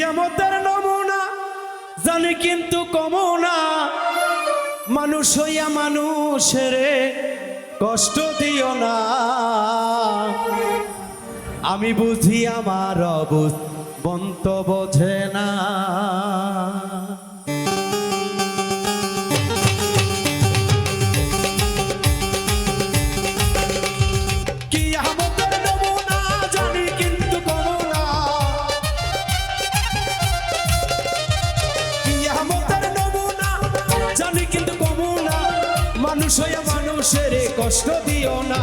কিয়ামতের নমুনা জানি কিন্তু কমনা, মানুষ হইয়া মানুষের কষ্ট দিও না। আমি বুঝি আমার অবুঝ মন্ত বোঝে না। মানুষ হইয়া মানুষের কষ্ট দিও না।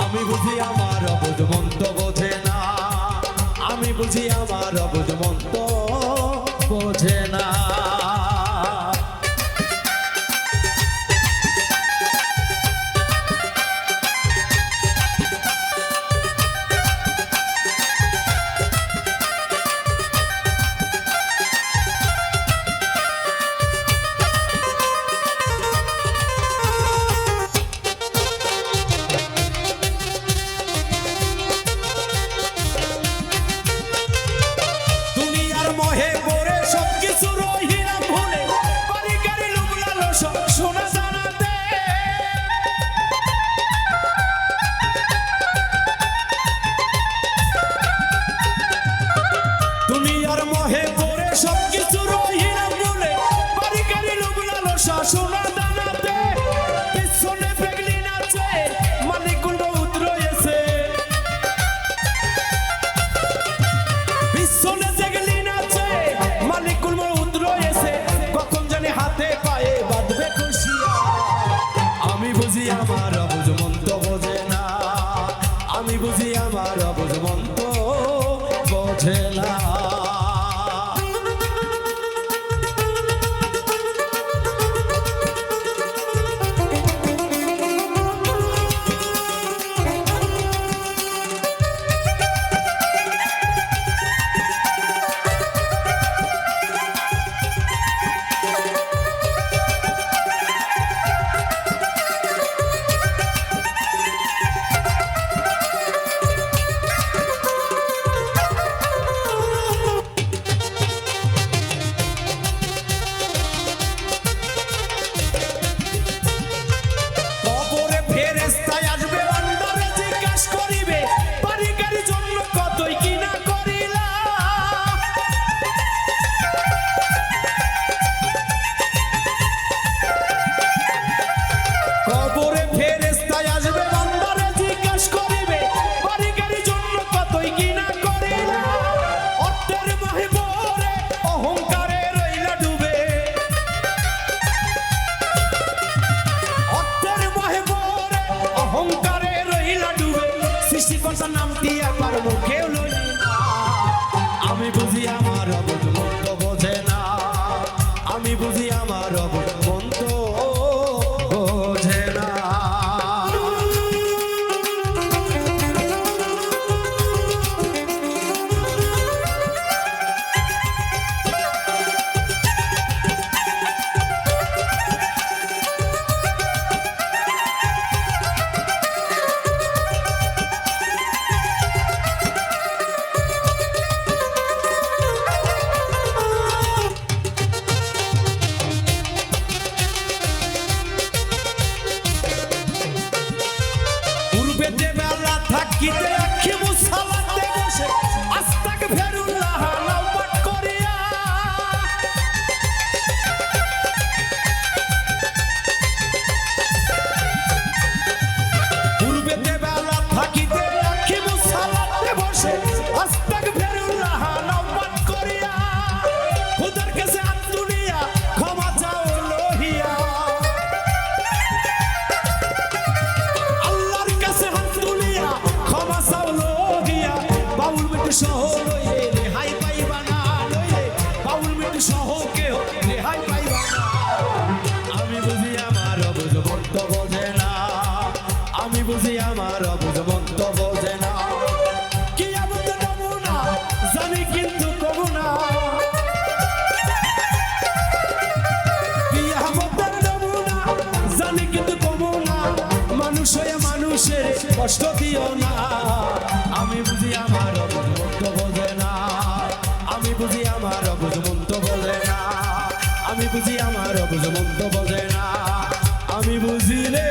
আমি বুঝি আমার অবুঝ মন্ত বোঝে না। আমি বুঝি আমার অবুঝ মন্ত বোঝে না। আমার অবুঝ মন্ত বোঝে না। আমি বুঝি আমার অবুঝ মন্ত বোঝে না। আমি বুঝি আমার অবুঝ মন্ত বোঝে না। আমি বুঝি আমার অবুঝ মন্ত বোঝে না। থাকিতে আখি মুসালাতে বসে আস্তাক ফেরুল্লাহ নাও পাঠ করিয়া। পূর্বেতে বেলা থাকিতে আখি মুসালাতে বসে আস্তাক ফেরুল্লাহ নাও পাঠ করিয়া। খোদার কাছে হাত তুলিয়া ক্ষমা চাও লোহিয়া। আল্লাহর কাছে হাত তুলিয়া ক্ষমা চাও লোহিয়া। বাউল মিটু সহ লইলে রেহাই পাইবা না। লইলে বাউল মিটু সহ কেউ রেহাই পাইবা না। আমি বুঝি আমার অবুঝ মন্ত বোঝে না। আমি বুঝি আমার অবুঝ মন্ত বোঝে না। কিয়ামতের নমুনা জানি কিন্তু কমু না। কিয়ামতের নমুনা জানি কিন্তু কমু না। মানুষ হয়ে মানুষের কষ্ট দিও না। আমি বুঝি আমার অবুঝ মন্ত বোঝে না। আমি বুঝি আমি বুঝি আমার বুঝ মন্দ বোঝে না, আমি বুঝিলে